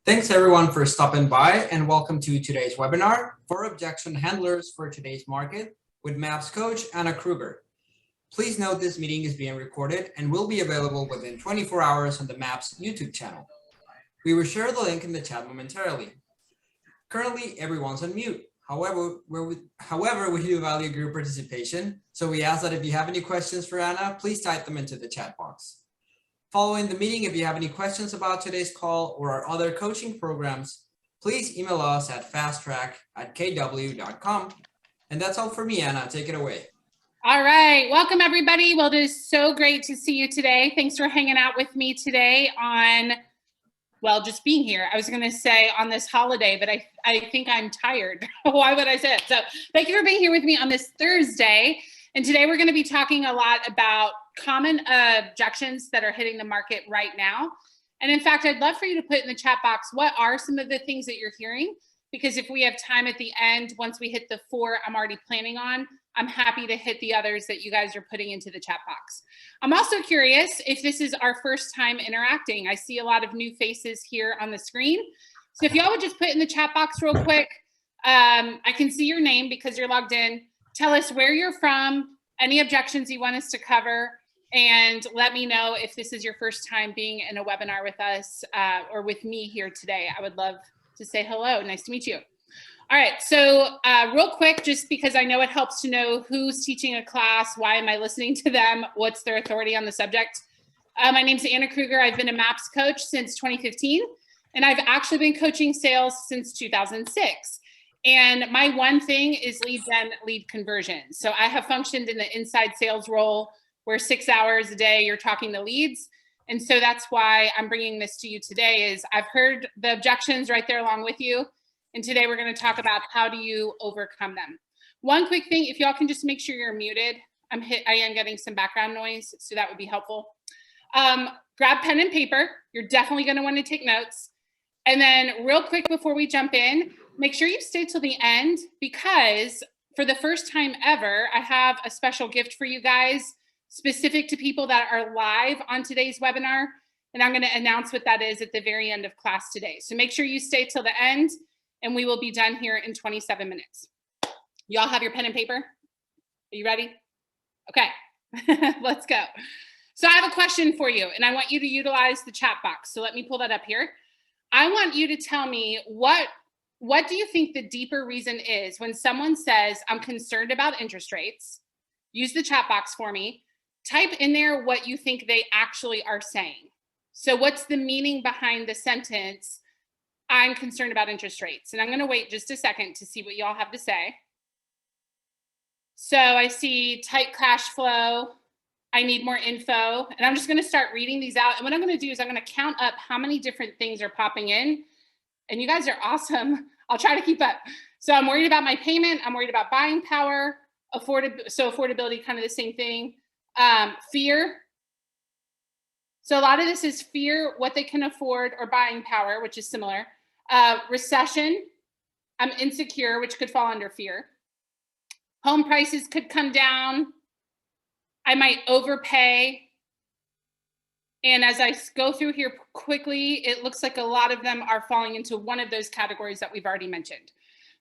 Thanks everyone for stopping by and welcome to today's webinar for objection handlers for today's market with MAPS Coach Anna Krueger. Please note this meeting is being recorded and will be available within 24 hours on the MAPS YouTube channel. We will share the link in the chat momentarily. Currently, everyone's on mute. However, we do value group participation, so we ask that if you have any questions for Anna, please type them into the chat box. Following the meeting, if you have any questions about today's call or our other coaching programs, please email us at fasttrack@kw.com. And that's all for me, Anna. Take it away. All right. Welcome, everybody. Well, it is so great to see you today. Thanks for hanging out with me today on, well, just being here. I was going to say on this holiday, but I think I'm tired. Why would I say it? So thank you for being here with me on this Thursday. And today we're going to be talking a lot about common objections that are hitting the market right now. And in fact, I'd love for you to put in the chat box, what are some of the things that you're hearing? Because if we have time at the end, once we hit the 4 I'm already planning on, I'm happy to hit the others that you guys are putting into the chat box. I'm also curious if this is our first time interacting. I see a lot of new faces here on the screen. So if y'all would just put in the chat box real quick, I can see your name because you're logged in. Tell us where you're from, any objections you want us to cover, and let me know if this is your first time being in a webinar with us or with me here today. I would love to say hello. Nice to meet you. All right, so real quick, just because I know it helps to know who's teaching a class, why am I listening to them, what's their authority on the subject. My name's Anna Krueger. I've been a MAPS coach since 2015, and I've actually been coaching sales since 2006. And my one thing is lead gen, lead conversion. So I have functioned in the inside sales role where 6 hours a day you're talking to leads. And so that's why I'm bringing this to you today is I've heard the objections right there along with you. And today we're going to talk about how do you overcome them. One quick thing, if y'all can just make sure you're muted. I am getting some background noise, so that would be helpful. Grab pen and paper. You're definitely going to want to take notes. And then real quick before we jump in, make sure you stay till the end because for the first time ever, I have a special gift for you guys specific to people that are live on today's webinar. And I'm going to announce what that is at the very end of class today. So make sure you stay till the end and we will be done here in 27 minutes. Y'all have your pen and paper? Are you ready? Okay, let's go. So I have a question for you and I want you to utilize the chat box. So let me pull that up here. I want you to tell me what do you think the deeper reason is when someone says, I'm concerned about interest rates? Use the chat box for me. Type in there what you think they actually are saying. So what's the meaning behind the sentence, I'm concerned about interest rates? And I'm going to wait just a second to see what y'all have to say. So I see tight cash flow. I need more info. And I'm just going to start reading these out. And what I'm going to do is I'm going to count up how many different things are popping in. And you guys are awesome. I'll try to keep up. So I'm worried about my payment. I'm worried about buying power. Affordability, kind of the same thing. Fear. So a lot of this is fear, what they can afford, or buying power, which is similar. Recession. I'm insecure, which could fall under fear. Home prices could come down. I might overpay. And as I go through here quickly, it looks like a lot of them are falling into one of those categories that we've already mentioned.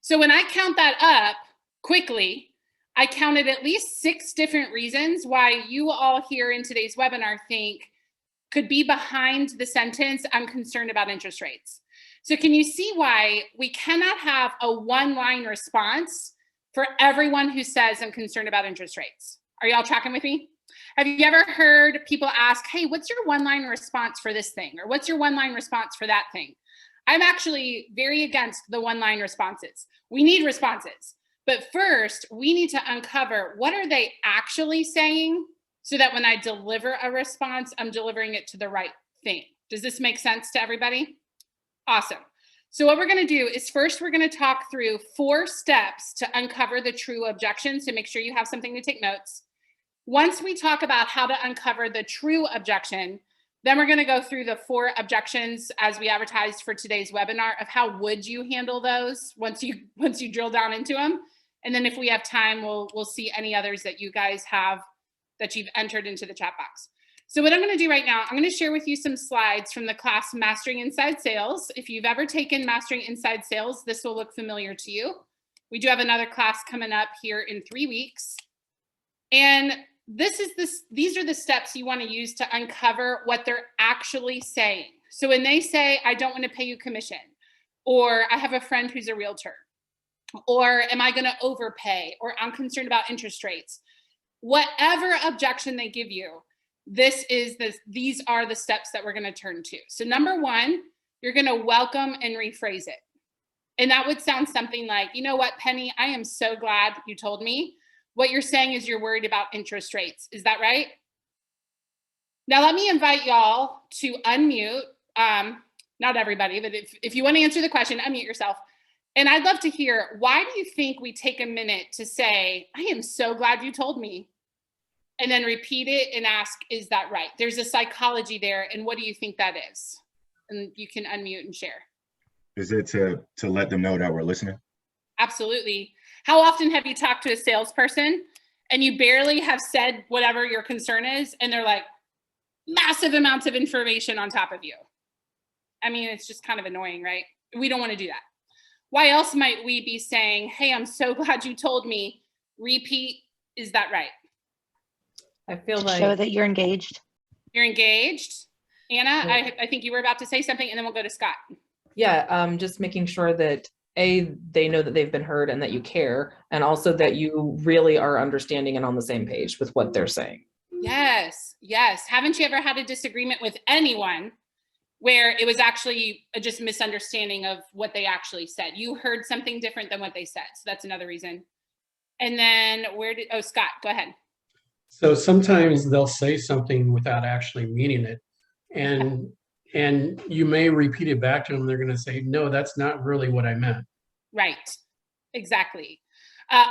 So when I count that up quickly, I counted at least 6 different reasons why you all here in today's webinar think could be behind the sentence, I'm concerned about interest rates. So can you see why we cannot have a one-line response for everyone who says I'm concerned about interest rates? Are y'all tracking with me? Have you ever heard people ask, hey, what's your one-line response for this thing? Or what's your one-line response for that thing? I'm actually very against the one-line responses. We need responses. But first, we need to uncover what are they actually saying so that when I deliver a response, I'm delivering it to the right thing. Does this make sense to everybody? Awesome. So what we're going to do is first, we're going to talk through 4 steps to uncover the true objection. So make sure you have something to take notes. Once we talk about how to uncover the true objection, then we're going to go through the 4 objections as we advertised for today's webinar of how would you handle those once you drill down into them. And then if we have time, we'll see any others that you guys have that you've entered into the chat box. So what I'm going to do right now, I'm going to share with you some slides from the class Mastering Inside Sales. If you've ever taken Mastering Inside Sales, this will look familiar to you. We do have another class coming up here in 3 weeks. And these are the steps you want to use to uncover what they're actually saying. So when they say, I don't want to pay you commission, or I have a friend who's a realtor, or am I going to overpay, or I'm concerned about interest rates, whatever objection they give you, these are the steps that we're going to turn to. So number one, you're going to welcome and rephrase it. And that would sound something like, you know what, Penny, I am so glad you told me. What you're saying is you're worried about interest rates. Is that right? Now, let me invite y'all to unmute. Not everybody, but if you want to answer the question, unmute yourself. And I'd love to hear, why do you think we take a minute to say, I am so glad you told me? And then repeat it and ask, is that right? There's a psychology there. And what do you think that is? And you can unmute and share. Is it to let them know that we're listening? Absolutely. How often have you talked to a salesperson and you barely have said whatever your concern is, and they're like massive amounts of information on top of you? I mean, it's just kind of annoying, right? We don't want to do that. Why else might we be saying, hey, I'm so glad you told me, repeat, is that right? I feel like show that you're engaged. You're engaged. Anna, I think you were about to say something, and then we'll go to Scott. yeah, just making sure that they know that they've been heard and that you care, and also that you really are understanding and on the same page with what they're saying. Yes, yes. Haven't you ever had a disagreement with anyone where it was actually just misunderstanding of what they actually said? You heard something different than what they said. So that's another reason. And then Scott, go ahead. So sometimes they'll say something without actually meaning it. And you may repeat it back to them. They're going to say, no, that's not really what I meant. Right. Exactly.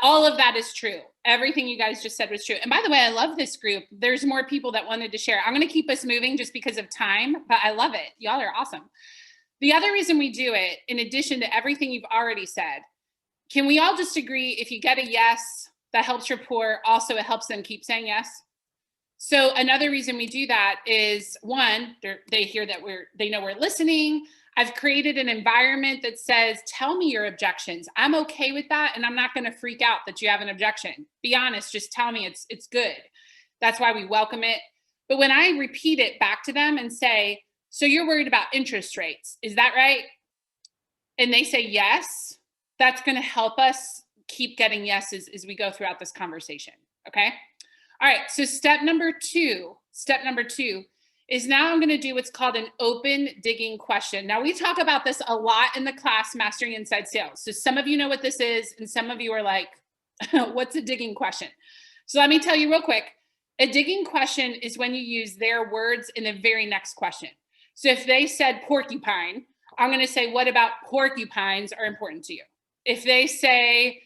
All of that is true. Everything you guys just said was true. And by the way, I love this group. There's more people that wanted to share. I'm going to keep us moving just because of time, but I love it. Y'all are awesome. The other reason we do it, in addition to everything you've already said, can we all just agree if you get a yes, that helps rapport. Also, it helps them keep saying yes. So another reason we do that is, one, they hear that they know we're listening. I've created an environment that says, tell me your objections. I'm okay with that. And I'm not going to freak out that you have an objection. Be honest, just tell me it's good. That's why we welcome it. But when I repeat it back to them and say, so you're worried about interest rates, is that right? And they say yes, that's going to help us keep getting yeses as we go throughout this conversation. Okay. All right. So step number two is now I'm going to do what's called an open digging question. Now we talk about this a lot in the class Mastering Inside Sales. So some of you know what this is, and some of you are like, what's a digging question? So let me tell you real quick. A digging question is when you use their words in the very next question. So if they said porcupine, I'm going to say, what about porcupines are important to you? If they say,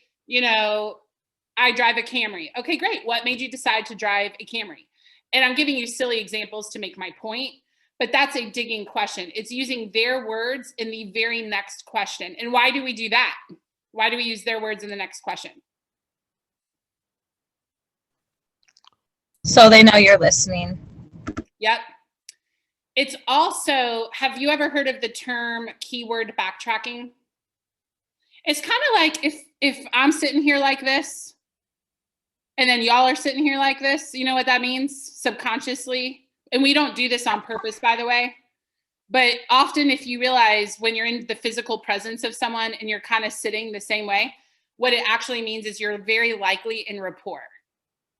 I drive a Camry. Okay, great. What made you decide to drive a Camry? And I'm giving you silly examples to make my point, but that's a digging question. It's using their words in the very next question. And why do we do that? Why do we use their words in the next question? So they know you're listening. Yep. It's also, have you ever heard of the term keyword backtracking? It's kind of like if I'm sitting here like this, and then y'all are sitting here like this, you know what that means? Subconsciously. And we don't do this on purpose, by the way. But often if you realize when you're in the physical presence of someone and you're kind of sitting the same way, what it actually means is you're very likely in rapport.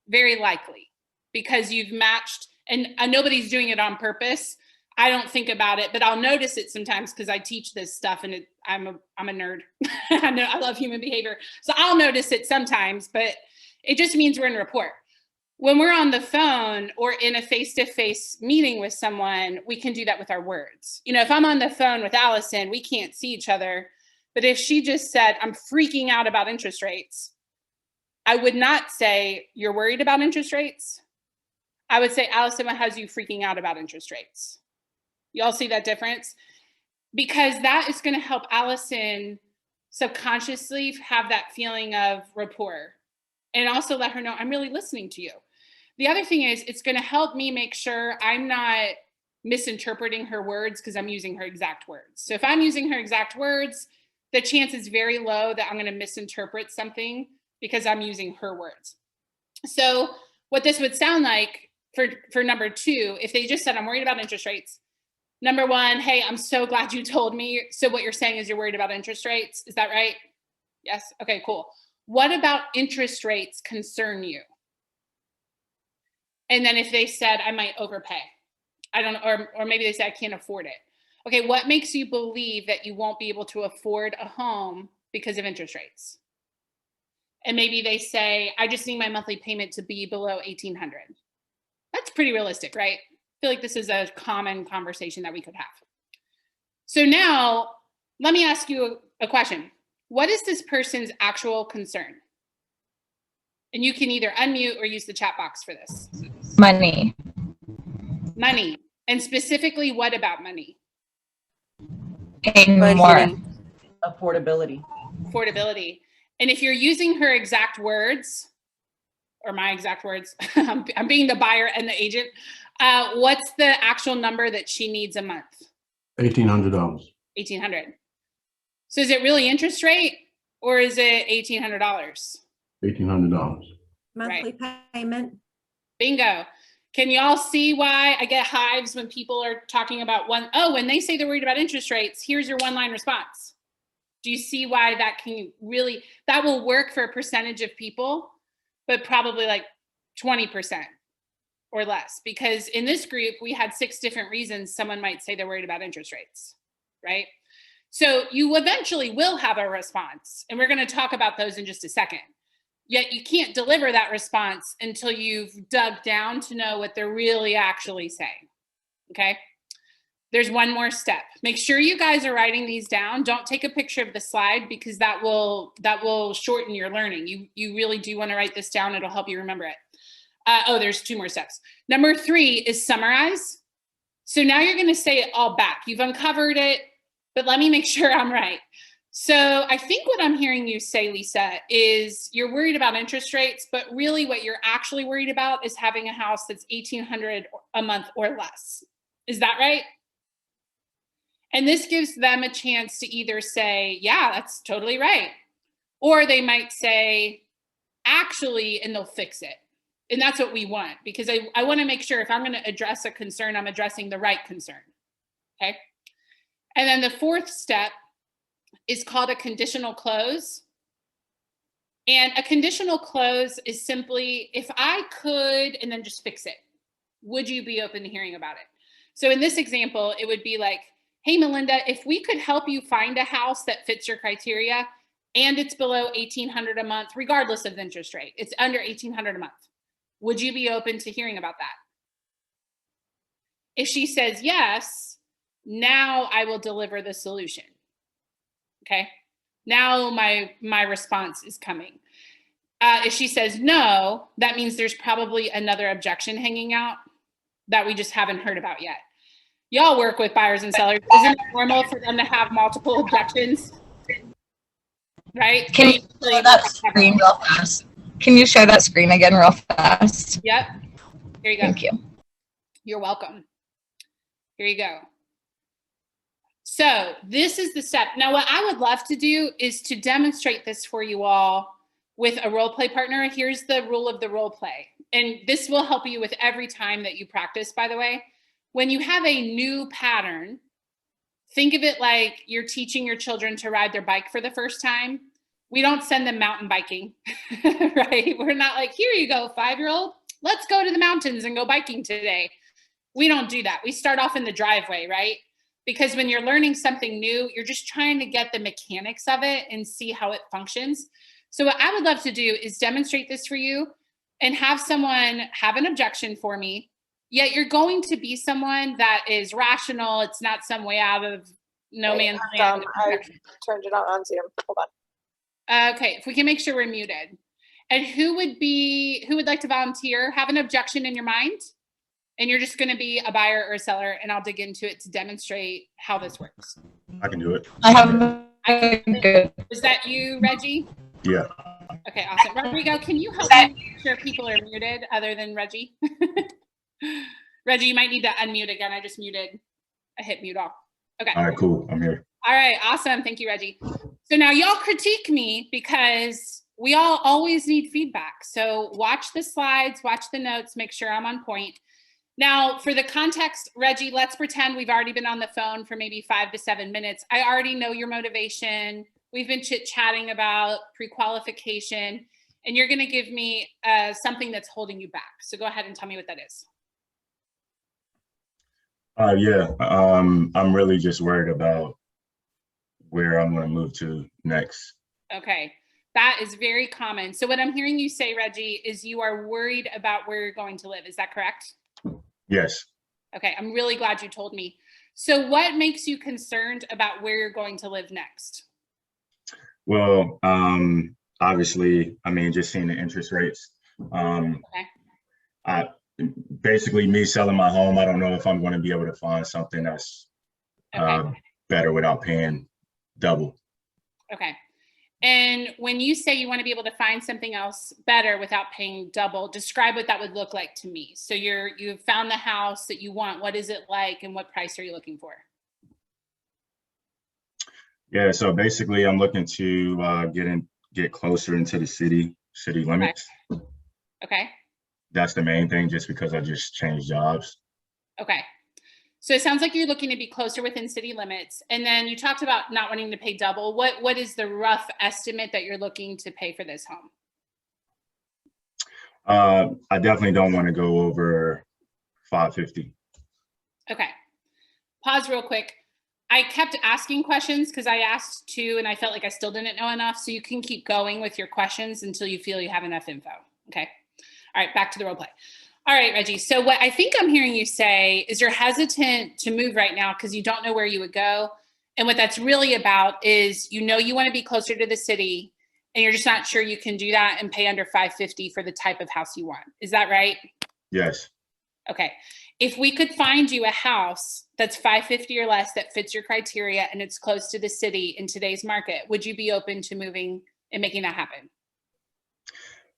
Very likely. Because you've matched, and nobody's doing it on purpose. I don't think about it, but I'll notice it sometimes because I teach this stuff and I'm a nerd. I know I love human behavior. So I'll notice it sometimes, but it just means we're in rapport. When we're on the phone or in a face-to-face meeting with someone, we can do that with our words. If I'm on the phone with Allison, we can't see each other. But if she just said, I'm freaking out about interest rates, I would not say, you're worried about interest rates? I would say, Allison, what has you freaking out about interest rates? Y'all see that difference? Because that is going to help Allison subconsciously have that feeling of rapport, and also let her know I'm really listening to you. The other thing is it's going to help me make sure I'm not misinterpreting her words because I'm using her exact words. So if I'm using her exact words, the chance is very low that I'm going to misinterpret something because I'm using her words. So what this would sound like for number 2, if they just said, I'm worried about interest rates. Number 1, hey, I'm so glad you told me. So what you're saying is you're worried about interest rates. Is that right? Yes. Okay, cool. What about interest rates concern you? And then if they said, I might overpay, I don't know, or maybe they say I can't afford it. Okay, what makes you believe that you won't be able to afford a home because of interest rates? And maybe they say, I just need my monthly payment to be below $1,800. That's pretty realistic, right? I feel like this is a common conversation that we could have. So now let me ask you a question. What is this person's actual concern? And you can either unmute or use the chat box for this. Money. Money. And specifically, what about money? Paying more. Affordability. Affordability. And if you're using her exact words, or my exact words, I'm being the buyer and the agent, what's the actual number that she needs a month? $1,800. $1,800. So is it really interest rate or is it $1,800? $1,800. Monthly payment. Bingo. Can y'all see why I get hives when people are talking about when they say they're worried about interest rates, here's your one-line response. Do you see why that that will work for a percentage of people, but probably like 20% or less? Because in this group, we had 6 different reasons someone might say they're worried about interest rates, right? So you eventually will have a response, and we're going to talk about those in just a second. Yet you can't deliver that response until you've dug down to know what they're really actually saying, okay? There's one more step. Make sure you guys are writing these down. Don't take a picture of the slide because that will shorten your learning. You really do want to write this down. It'll help you remember it. There's 2 more steps. Number 3 is summarize. So now you're going to say it all back. You've uncovered it, but let me make sure I'm right. So I think what I'm hearing you say, Lisa, is you're worried about interest rates, but really what you're actually worried about is having a house that's $1,800 a month or less. Is that right? And this gives them a chance to either say, yeah, that's totally right. Or they might say, actually, and they'll fix it. And that's what we want, because I want to make sure if I'm going to address a concern, I'm addressing the right concern. Okay. And then the 4th step is called a conditional close. And a conditional close is simply, if I could, and then just fix it, would you be open to hearing about it? So in this example, it would be like, hey, Melinda, if we could help you find a house that fits your criteria and it's below $1,800 a month, regardless of the interest rate, it's under $1,800 a month, would you be open to hearing about that? If she says yes, now I will deliver the solution. Okay, now my response is coming. If she says no, that means there's probably another objection hanging out that we just haven't heard about yet. Y'all work with buyers and sellers. Isn't it normal for them to have multiple objections? Right? Can you show that screen real fast? Can you share that screen again real fast? Yep. Here you go. Thank you. You're welcome. Here you go. So this is the step. Now, what I would love to do is to demonstrate this for you all with a role play partner. Here's the rule of the role play. And this will help you with every time that you practice, by the way. When you have a new pattern, think of it like you're teaching your children to ride their bike for the first time. We don't send them mountain biking, right? We're not like, here you go, 5-year-old, let's go to the mountains and go biking today. We don't do that. We start off in the driveway, right? Because when you're learning something new, you're just trying to get the mechanics of it and see how it functions. So what I would love to do is demonstrate this for you and have someone have an objection for me. Yet you're going to be someone that is rational. It's not some way out of no man's land. I turned it on Zoom. Hold on. Okay, if we can make sure we're muted. And who would like to volunteer? Have an objection in your mind? And you're just going to be a buyer or a seller, and I'll dig into it to demonstrate how this works. I can do it. I have a good. Was that you, Reggie? Yeah. Okay. Okay, awesome. Rodrigo, can you help me make sure people are muted other than Reggie? Reggie, you might need to unmute again. I just muted. I hit mute off. Okay. All right, cool. I'm here. All right, awesome. Thank you, Reggie. So now y'all critique me because we all always need feedback. So watch the slides, watch the notes, make sure I'm on point. Now, for the context, Reggie, let's pretend we've already been on the phone for maybe 5 to 7 minutes. I already know your motivation. We've been chit-chatting about pre-qualification, and you're going to give me something that's holding you back. So go ahead and tell me what that is. I'm really just worried about where I'm going to move to next. Okay, that is very common. So what I'm hearing you say, Reggie, is you are worried about where you're going to live. Is that correct? Yes. Okay, I'm really glad you told me. So what makes you concerned about where you're going to live next? Well, obviously, I mean, just seeing the interest rates. Okay. Basically, me selling my home, I don't know if I'm going to be able to find something that's better without paying double. Okay. And when you say you want to be able to find something else better without paying double, describe what that would look like to me. So you've found the house that you want. What is it like and what price are you looking for? Yeah, so basically I'm looking to get closer into the city limits. Okay. That's the main thing, just because I just changed jobs. Okay. So it sounds like you're looking to be closer within city limits. And then you talked about not wanting to pay double. What is the rough estimate that you're looking to pay for this home? I definitely don't want to go over $550,000. Okay. Pause real quick. I kept asking questions because I asked 2 and I felt like I still didn't know enough. So you can keep going with your questions until you feel you have enough info. Okay. All right, back to the role play. All right, Reggie. So what I think I'm hearing you say is you're hesitant to move right now because you don't know where you would go. And what that's really about is, you want to be closer to the city and you're just not sure you can do that and pay under $550,000 for the type of house you want. Is that right? Yes. Okay. If we could find you a house that's $550,000 or less that fits your criteria and it's close to the city in today's market, would you be open to moving and making that happen?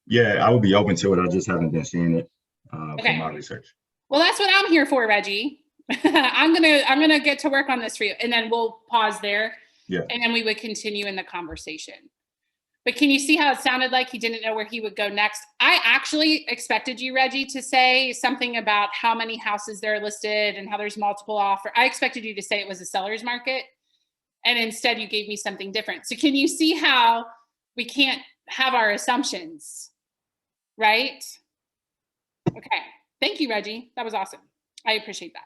Yeah, I would be open to it. I just haven't been seeing it from my research. Well, that's what I'm here for, Reggie. I'm gonna get to work on this for you, and then we'll pause there. Yeah. And then we would continue in the conversation. But can you see how it sounded like he didn't know where he would go next? I actually expected you, Reggie, to say something about how many houses there are listed and how there's multiple offers. I expected you to say it was a seller's market, and instead you gave me something different. So can you see how we can't have our assumptions, right? Okay, thank you, Reggie. That was awesome. I appreciate that.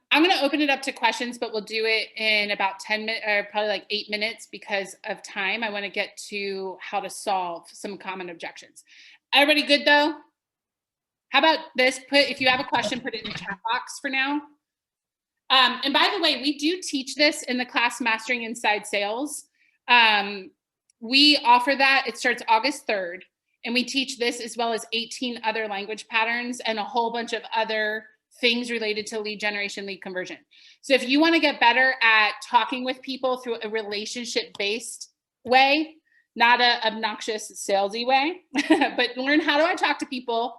I'm going to open it up to questions, but we'll do it in about 10 minutes, or probably like 8 minutes because of time. I want to get to how to solve some common objections. Everybody good though? How about this? If you have a question, put it in the chat box for now. And by the way, we do teach this in the class Mastering Inside Sales. We offer that. It starts August 3rd. And we teach this as well as 18 other language patterns and a whole bunch of other things related to lead generation, lead conversion. So if you want to get better at talking with people through a relationship-based way, not an obnoxious salesy way, but learn how do I talk to people?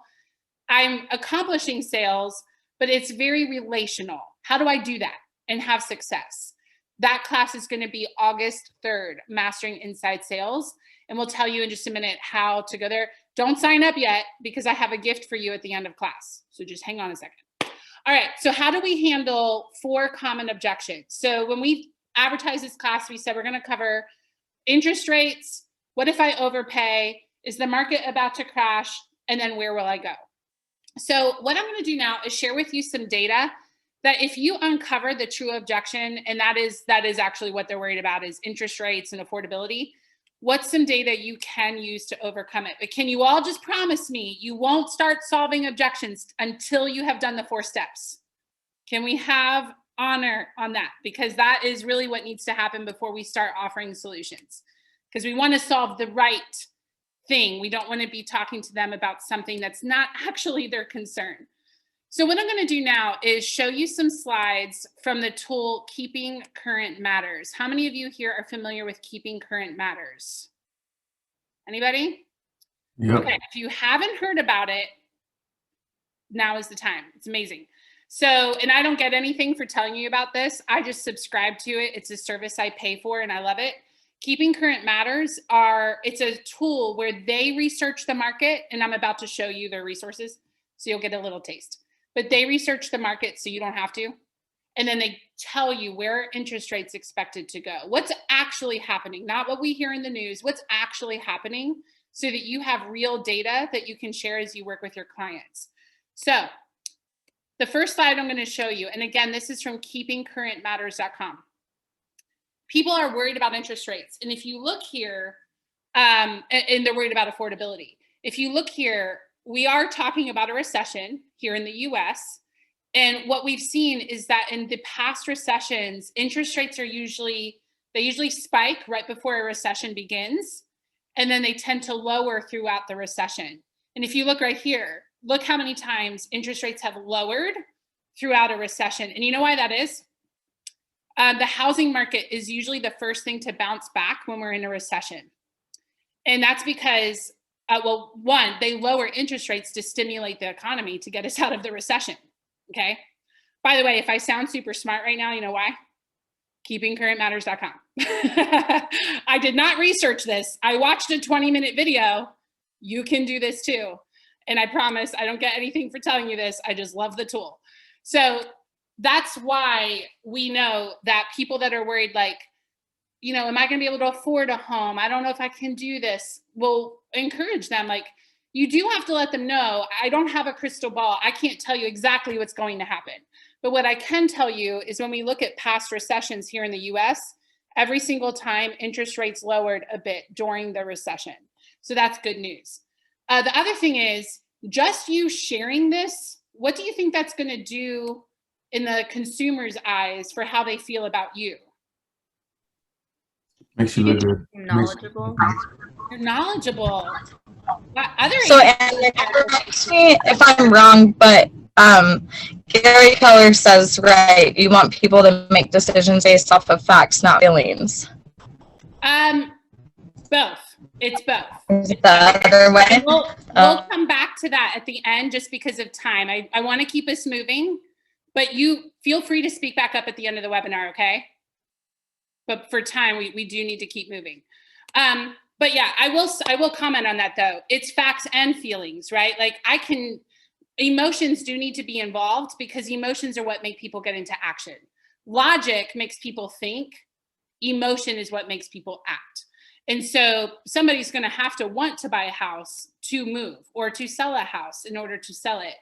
I'm accomplishing sales, but it's very relational. How do I do that and have success? That class is going to be August 3rd, Mastering Inside Sales. And we'll tell you in just a minute how to go there. Don't sign up yet because I have a gift for you at the end of class. So just hang on a second. All right, so how do we handle 4 common objections? So when we advertised this class, we said we're going to cover interest rates. What if I overpay? Is the market about to crash? And then where will I go? So what I'm going to do now is share with you some data that if you uncover the true objection, and that is actually what they're worried about is interest rates and affordability, what's some data you can use to overcome it? But can you all just promise me you won't start solving objections until you have done the 4 steps? Can we have honor on that? Because that is really what needs to happen before we start offering solutions. Because we want to solve the right thing. We don't want to be talking to them about something that's not actually their concern. So what I'm going to do now is show you some slides from the tool Keeping Current Matters. How many of you here are familiar with Keeping Current Matters? Anybody? Yep. Okay, if you haven't heard about it, now is the time. It's amazing. So, and I don't get anything for telling you about this. I just subscribe to it. It's a service I pay for and I love it. Keeping Current Matters it's a tool where they research the market, and I'm about to show you their resources, so you'll get a little taste. But they research the market so you don't have to. And then they tell you where interest rates expected to go. What's actually happening, not what we hear in the news, what's actually happening, so that you have real data that you can share as you work with your clients. So the first slide I'm going to show you, and again, this is from keepingcurrentmatters.com. People are worried about interest rates. And if you look here, and they're worried about affordability. If you look here, we are talking about a recession here in the US. And what we've seen is that in the past recessions, interest rates are usually spike right before a recession begins. And then they tend to lower throughout the recession. And if you look right here, look how many times interest rates have lowered throughout a recession. And you know why that is? The housing market is usually the first thing to bounce back when we're in a recession. And that's because, well, one, they lower interest rates to stimulate the economy to get us out of the recession, okay? By the way, if I sound super smart right now, you know why? keepingcurrentmatters.com. I did not research this. I watched a 20-minute video. You can do this too. And I promise I don't get anything for telling you this. I just love the tool. So that's why we know that people that are worried, like, you know, am I going to be able to afford a home? I don't know if I can do this. We'll encourage them. Like, you do have to let them know, I don't have a crystal ball. I can't tell you exactly what's going to happen. But what I can tell you is when we look at past recessions here in the US, every single time interest rates lowered a bit during the recession. So that's good news. The other thing is, just you sharing this, what do you think that's going to do in the consumer's eyes for how they feel about you? Makes you look good. Knowledgeable. You're knowledgeable. So, and correct me if I'm wrong, but Gary Keller says, right, you want people to make decisions based off of facts, not feelings. Both. It's both. Is it the other way? We'll come back to that at the end just because of time. I want to keep us moving, but you feel free to speak back up at the end of the webinar, okay? But for time, we do need to keep moving. But yeah, I will comment on that though. It's facts and feelings, right? Like emotions do need to be involved because emotions are what make people get into action. Logic makes people think. Emotion is what makes people act. And so somebody's going to have to want to buy a house to move or to sell a house in order to sell it.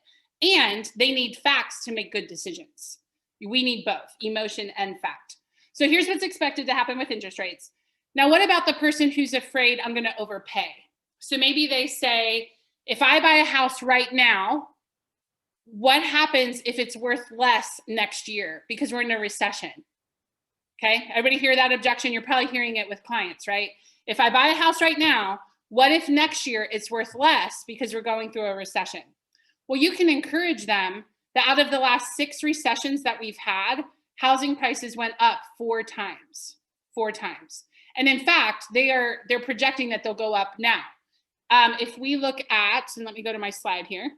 And they need facts to make good decisions. We need both emotion and fact. So here's what's expected to happen with interest rates. Now, what about the person who's afraid I'm going to overpay? So maybe they say, if I buy a house right now, what happens if it's worth less next year because we're in a recession? Okay, everybody hear that objection? You're probably hearing it with clients, right? If I buy a house right now, what if next year it's worth less because we're going through a recession? Well, you can encourage them that out of the last 6 recessions that we've had, housing prices went up 4 times. And in fact, they're projecting that they'll go up now. If we look at, and let me go to my slide here.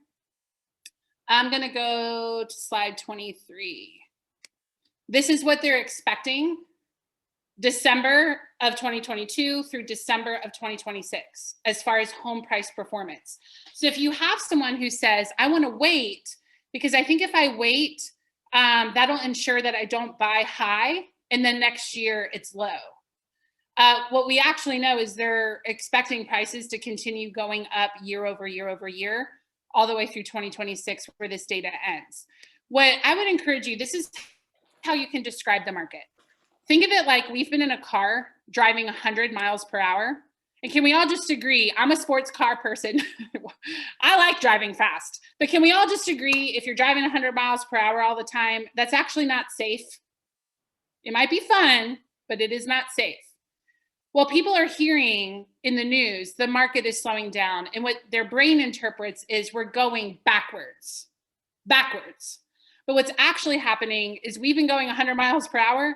I'm going to go to slide 23. This is what they're expecting December of 2022 through December of 2026 as far as home price performance. So if you have someone who says, I want to wait because I think if I wait, that'll ensure that I don't buy high and then next year it's low. What we actually know is they're expecting prices to continue going up year over year over year, all the way through 2026 where this data ends. What I would encourage you, this is how you can describe the market. Think of it like we've been in a car driving 100 miles per hour. And can we all just agree, I'm a sports car person. I like driving fast, but can we all just agree if you're driving 100 miles per hour all the time, that's actually not safe. It might be fun, but it is not safe. Well, people are hearing in the news, the market is slowing down. And what their brain interprets is we're going backwards. But what's actually happening is we've been going 100 miles per hour,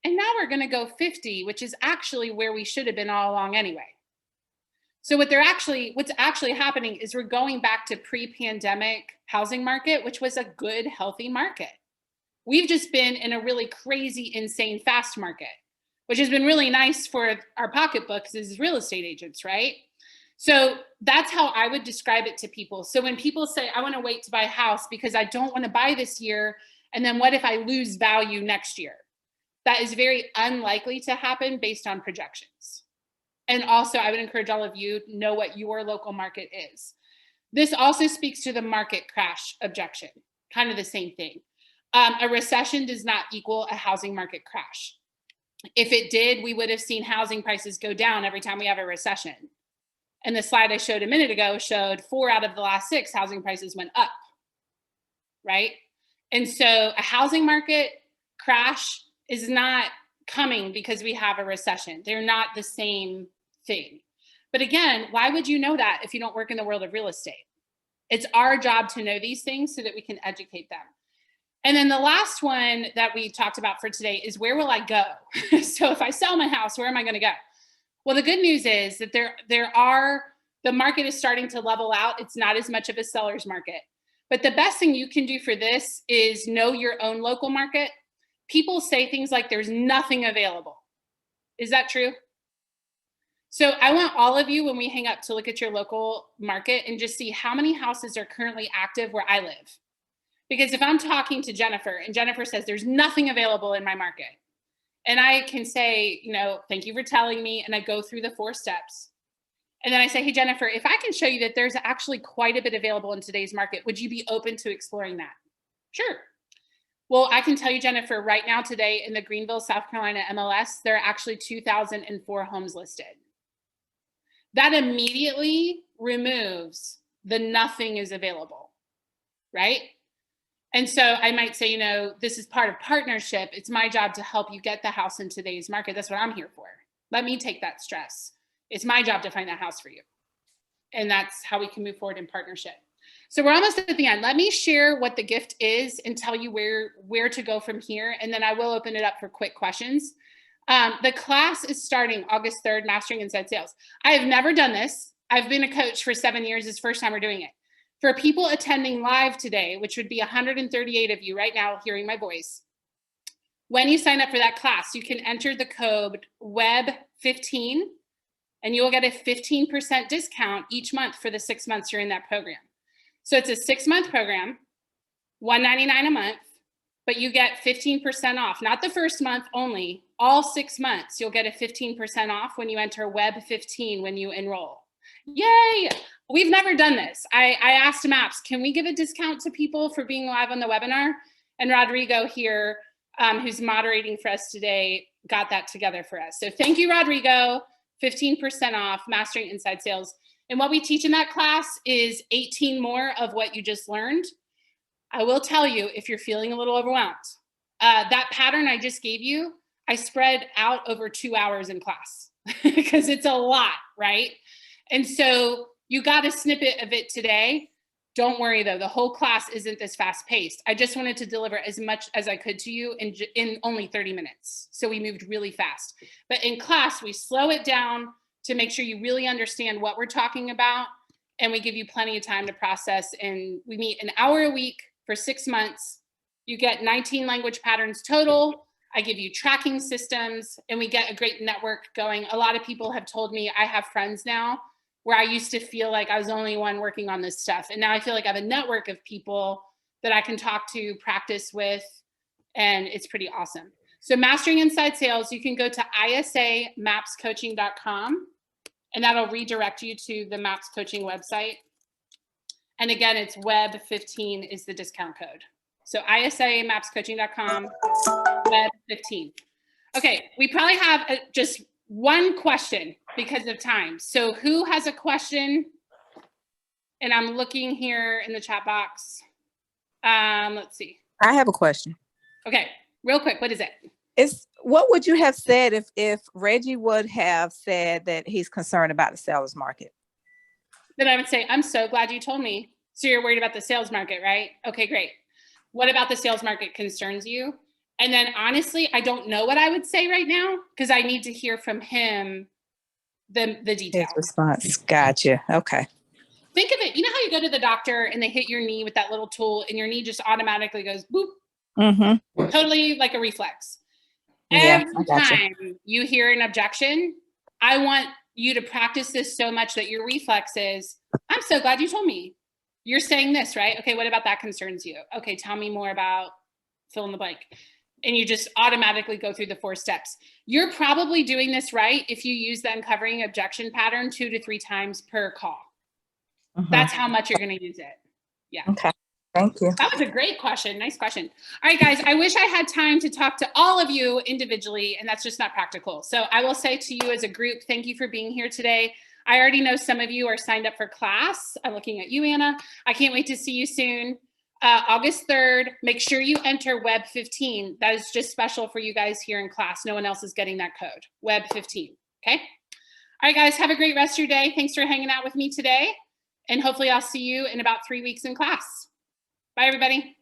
and now we're going to go 50, which is actually where we should have been all along anyway. So what's actually happening is we're going back to pre-pandemic housing market, which was a good, healthy market. We've just been in a really crazy, insane, fast market, which has been really nice for our pocketbooks as real estate agents, right? So that's how I would describe it to people. So when people say, I want to wait to buy a house because I don't want to buy this year, and then what if I lose value next year? That is very unlikely to happen based on projections. And also, I would encourage all of you to know what your local market is. This also speaks to the market crash objection, kind of the same thing. A recession does not equal a housing market crash. If it did, we would have seen housing prices go down every time we have a recession. And the slide I showed a minute ago showed 4 out of the last 6 housing prices went up, right? And so a housing market crash is not coming because we have a recession. They're not the same thing. But again, why would you know that if you don't work in the world of real estate? It's our job to know these things so that we can educate them. And then the last one that we talked about for today is, where will I go? So if I sell my house, where am I going to go? Well, the good news is that the market is starting to level out. It's not as much of a seller's market. But the best thing you can do for this is know your own local market. People say things like there's nothing available. Is that true? So I want all of you, when we hang up, to look at your local market and just see how many houses are currently active where I live. Because if I'm talking to Jennifer and Jennifer says there's nothing available in my market, and I can say, thank you for telling me, and I go through the 4 steps. And then I say, hey, Jennifer, if I can show you that there's actually quite a bit available in today's market, would you be open to exploring that? Sure. Well, I can tell you, Jennifer, right now today in the Greenville, South Carolina MLS, there are actually 2,004 homes listed. That immediately removes the nothing is available, right? And so I might say, this is part of partnership. It's my job to help you get the house in today's market. That's what I'm here for. Let me take that stress. It's my job to find that house for you. And that's how we can move forward in partnership. So we're almost at the end. Let me share what the gift is and tell you where to go from here. And then I will open it up for quick questions. The class is starting August 3rd, Mastering Inside Sales. I have never done this. I've been a coach for 7 years. It's the first time we're doing it. For people attending live today, which would be 138 of you right now hearing my voice, when you sign up for that class, you can enter the code WEB15 and you will get a 15% discount each month for the 6 months you're in that program. So it's a 6-month program, $199 a month, but you get 15% off, not the first month only, all 6 months. You'll get a 15% off when you enter WEB15 when you enroll. Yay! We've never done this. I asked MAPS, can we give a discount to people for being live on the webinar? And Rodrigo here, who's moderating for us today, got that together for us. So thank you, Rodrigo. 15% off Mastering Inside Sales. And what we teach in that class is 18 more of what you just learned. I will tell you, if you're feeling a little overwhelmed, that pattern I just gave you, I spread out over 2 hours in class because it's a lot, right? And so you got a snippet of it today. Don't worry though, the whole class isn't this fast paced. I just wanted to deliver as much as I could to you in only 30 minutes. So we moved really fast. But in class, we slow it down to make sure you really understand what we're talking about. And we give you plenty of time to process. And we meet an hour a week for 6 months. You get 19 language patterns total. I give you tracking systems and we get a great network going. A lot of people have told me I have friends now where I used to feel like I was the only one working on this stuff. And now I feel like I have a network of people that I can talk to, practice with, and it's pretty awesome. So Mastering Inside Sales, you can go to isamapscoaching.com and that'll redirect you to the MAPS Coaching website. And again, it's WEB15 is the discount code. So isamapscoaching.com, WEB15. Okay, we probably have just one question because of time. So who has a question? And I'm looking here in the chat box. Let's see. I have a question. Okay, real quick, what is it? What would you have said if Reggie would have said that he's concerned about the seller's market? Then I would say, I'm so glad you told me. So you're worried about the sales market, right? Okay, great. What about the sales market concerns you? And then honestly, I don't know what I would say right now because I need to hear from him the His detail. response. Gotcha. Okay. Think of it. You know how you go to the doctor and they hit your knee with that little tool and your knee just automatically goes boop, Mm-hmm. totally like a reflex. Yeah, Every I gotcha. time you hear an objection, I want you to practice this so much that your reflex is, I'm so glad you told me. You're saying this, right? Okay, what about that concerns you? Okay, tell me more about fill in the blank. And you just automatically go through the 4 steps. You're probably doing this right if you use the uncovering objection pattern 2 to 3 times per call. That's how much you're going to use it. Yeah. Okay. Thank you. That was a great question. Nice question. All right, guys, I wish I had time to talk to all of you individually, and that's just not practical. So I will say to you as a group, thank you for being here today. I already know some of you are signed up for class. I'm looking at you, Anna. I can't wait to see you soon. August 3rd, make sure you enter Web 15. That is just special for you guys here in class. No one else is getting that code, Web 15, okay? All right, guys, have a great rest of your day. Thanks for hanging out with me today. And hopefully I'll see you in about 3 weeks in class. Bye, everybody.